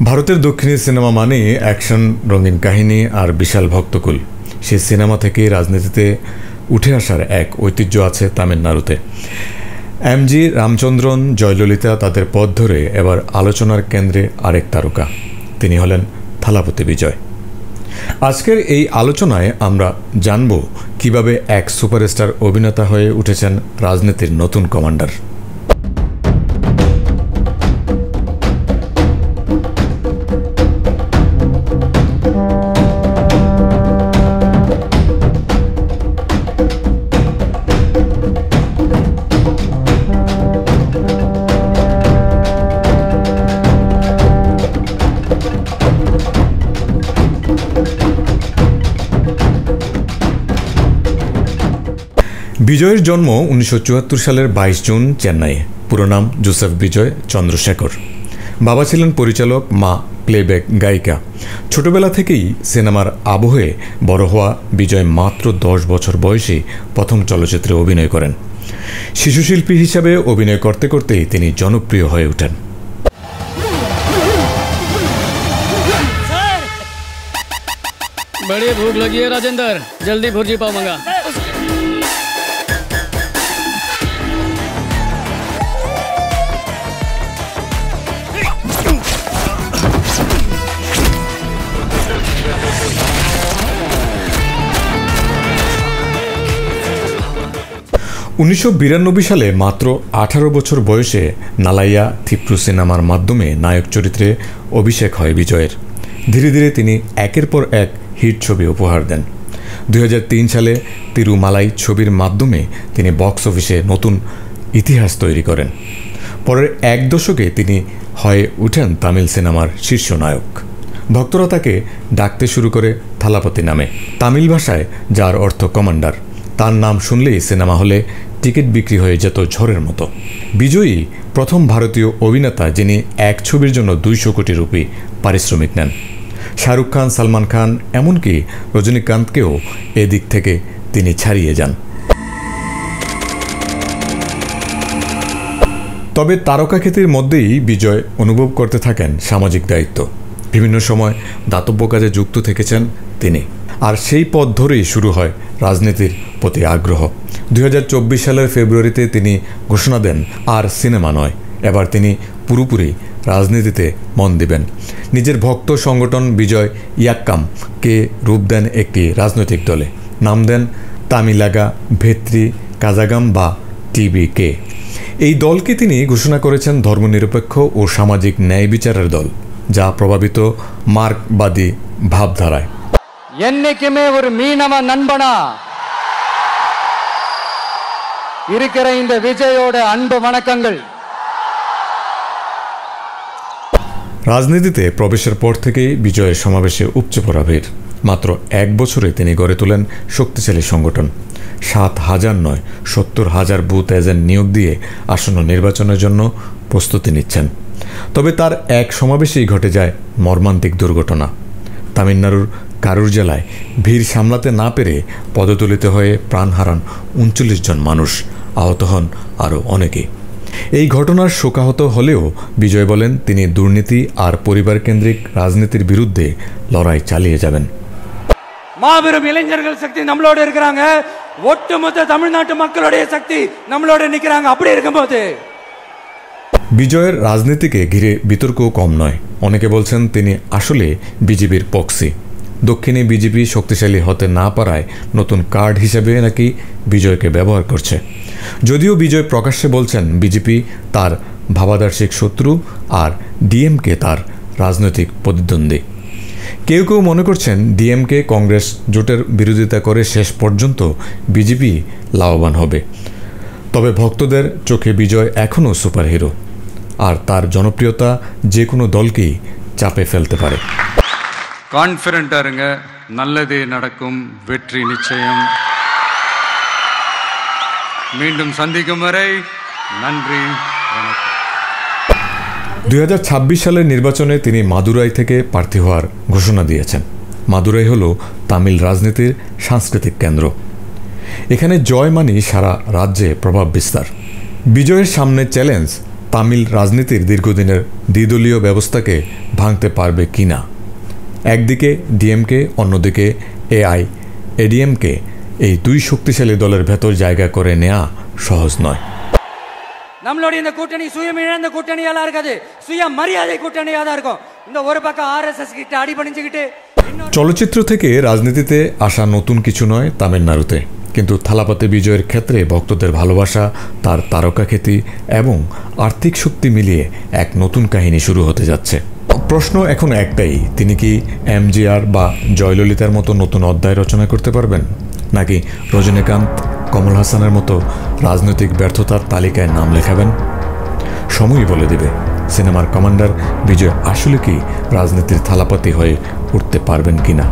ভারতের দক্ষিণী সিনেমা মানে অ্যাকশন, রঙিন কাহিনী আর বিশাল ভক্তকুল। সেই সিনেমা থেকে রাজনীতিতে উঠে আসার এক ঐতিহ্য আছে তামিলনাড়ুতে। এমজি রামচন্দ্রন, জয়ললিতা তাদের পথ ধরে এবার আলোচনার কেন্দ্রে আরেক তারকা। তিনি হলেন থালাপতি বিজয়। আজকের এই আলোচনায় আমরা জানব কিভাবে এক সুপারস্টার অভিনেতা হয়ে উঠেছেন রাজনীতির নতুন কমান্ডার। বিজয়ের জন্ম 1974 সালের 22 জুন চেন্নাইয়ে। পুরো নাম জোসেফ বিজয় চন্দ্রশেখর। বাবা ছিলেন পরিচালক, মা প্লেব্যাক গায়িকা। ছোটবেলা থেকেই সিনেমার আবহে বড় হওয়া বিজয় মাত্র 10 বছর বয়সে প্রথম চলচ্চিত্রে অভিনয় করেন। শিশুশিল্পী হিসাবে অভিনয় করতে করতেই তিনি জনপ্রিয় হয়ে ওঠেন। बड़ी भूख लगी है राजेंद्र, जल्दी भुर्जी पाव मंगा। 1992 সালে মাত্র 18 বছর বয়সে নালাইয়া থিপ্রু সিনেমার মাধ্যমে নায়ক চরিত্রে অভিষেক হয় বিজয়ের। ধীরে ধীরে তিনি একের পর এক হিট ছবি উপহার দেন। 2003 সালে তিরুমালাই ছবির মাধ্যমে তিনি বক্স অফিসে নতুন ইতিহাস তৈরি করেন। পরের এক দশকে তিনি হয়ে ওঠেন তামিল সিনেমার শীর্ষ নায়ক। ভক্তরা তাকে ডাকতে শুরু করে থালাপতি নামে, তামিল ভাষায় যার অর্থ কমান্ডার। তার নাম শুনলেই সিনেমা হলে টিকিট বিক্রি হয়ে যেত ঝড়ের মতো। বিজয়ী প্রথম ভারতীয় অভিনেতা যিনি এক ছবির জন্য 200 কোটি রুপি পারিশ্রমিক নেন। শাহরুখ খান, সালমান খান, এমনকি রজনীকান্তকেও এদিক থেকে তিনি ছাড়িয়ে যান। তবে তারকাখ্যাতির মধ্যেই বিজয় অনুভব করতে থাকেন সামাজিক দায়িত্ব। বিভিন্ন সময় দাতব্য কাজে যুক্ত থেকেছেন তিনি। আর সেই পথ ধরেই শুরু হয় রাজনীতির প্রতি আগ্রহ। 2024 সালের ফেব্রুয়ারিতে তিনি ঘোষণা দেন আর সিনেমা নয়, এবার তিনি পুরোপুরি রাজনীতিতে মন দিবেন। নিজের ভক্ত সংগঠন বিজয় ইয়াক্কামকে রূপ দেন একটি রাজনৈতিক দলে। নাম দেন তামিলাগা ভেত্রি কাজাগাম বা টিবিকে। এই দলকে তিনি ঘোষণা করেছেন ধর্মনিরপেক্ষ ও সামাজিক ন্যায় বিচারের দল, যা প্রভাবিত মার্কবাদী ভাবধারায়। என்னைக்குமே ஒரு மீனவ நண்பனா இருக்கிற இந்த விஜயோட அன்பு வணக்கங்கள்। রাজনীতিতে প্রবেশের পর থেকেই বিজয়ের সমাবেশে উপচে পড়া ভিড়। মাত্র এক বছরে তিনি গড়ে তোলেন শক্তিশালী সংগঠন। 7,000 নয়, 70,000 বুথ এজেন্ট নিয়োগ দিয়ে আসন্ন নির্বাচনের জন্য প্রস্তুতি নিচ্ছেন। তবে তার এক সমাবেশেই ঘটে যায় মর্মান্তিক দুর্ঘটনা। তামিলনাড়ুর কারুর জেলায় ভিড় সামলাতে না পেরে পদতলিত হয়ে প্রাণ হারান 39 জন মানুষ, আহত হন আরও অনেকে। এই ঘটনার শোকাহত হলেও বিজয় বলেন তিনি দুর্নীতি আর পরিবার কেন্দ্রিক রাজনীতির বিরুদ্ধে লড়াই চালিয়ে যাবেন। மாபெரும் இளைஞர்கள் சக்தி நம்மளோட இருக்கிறாங்க, ஒட்டுமொத்த தமிழ்நாட்டு மக்களுடைய சக்தி நம்மளோட நிக்கிறாங்க। அப்படி இருக்கும்போது বিজয়ের রাজনীতিকে ঘিরে বিতর্কও কম নয়। অনেকে বলছেন তিনি আসলে বিজেপির প্রক্সি। দক্ষিণে বিজেপি শক্তিশালী হতে না পারায় নতুন কার্ড হিসেবে নাকি বিজয়কে ব্যবহার করছে। যদিও বিজয় প্রকাশ্যে বলছেন বিজেপি তার ভাবাদর্শিক শত্রু আর ডিএমকে তার রাজনৈতিক প্রতিদ্বন্দ্বী। কেউ কেউ মনে করছেন ডিএমকে কংগ্রেস জোটের বিরোধিতা করে শেষ পর্যন্ত বিজেপি লাভবান হবে। তবে ভক্তদের চোখে বিজয় এখনও সুপারহিরো, আর তার জনপ্রিয়তা যে কোনো দলকেই চাপে ফেলতে পারে। கான்ஃபிடென்ட்டா இருங்க, நல்லதே நடக்கும், வெற்றி நிச்சயம்। மீண்டும் சந்திக்கும் வரை நன்றி, வணக்கம்। 2026 সালের নির্বাচনে তিনি মাদুরাই থেকে প্রার্থী হওয়ার ঘোষণা দিয়েছেন। মাদুরাই হল তামিল রাজনীতির সাংস্কৃতিক কেন্দ্র। এখানে জয় মানি সারা রাজ্যে প্রভাব বিস্তার। বিজয়ের সামনে চ্যালেঞ্জ তামিল রাজনীতির দীর্ঘদিনের দ্বিদলীয় ব্যবস্থাকে ভাঙতে পারবে কিনা। একদিকে ডিএমকে, অন্যদিকে এআইএডিএমকে, এই দুই শক্তিশালী দলের ভেতর জায়গা করে নেওয়া সহজ নয়। நம்மளோட இந்த கூட்டணி சுயமிழந்த கூட்டணியால இருக்காது, சுயமரியாதை கூட்டணியா தான் இருக்கும். இந்த ஒரு பக்கம் ஆர்எஸ்எஸ் கிட்ட அடிபணிஞ்சுக்கிட்டு চলচ্চিত্র থেকে রাজনীতিতে আসা নতুন কিছু নয় তামিলনাড়ুতে, কিন্তু থালাপতি বিজয়ের ক্ষেত্রে ভক্তদের ভালোবাসা, তার তারকাখ্যাতি এবং আর্থিক শক্তি মিলিয়ে এক নতুন কাহিনী শুরু হতে যাচ্ছে। প্রশ্ন এখন একটাই, তিনি কি এমজিআর বা জয়ললিতার মতো নতুন অধ্যায় রচনা করতে পারবেন, নাকি রজনীকান্ত, কমল হাসানের মতো রাজনৈতিক ব্যর্থতার তালিকায় নাম লেখাবেন? সময়ই বলে দেবে সিনেমার কমান্ডার বিজয় আসলে কি রাজনীতির থালাপতি হয়ে উঠতে পারবেন কিনা।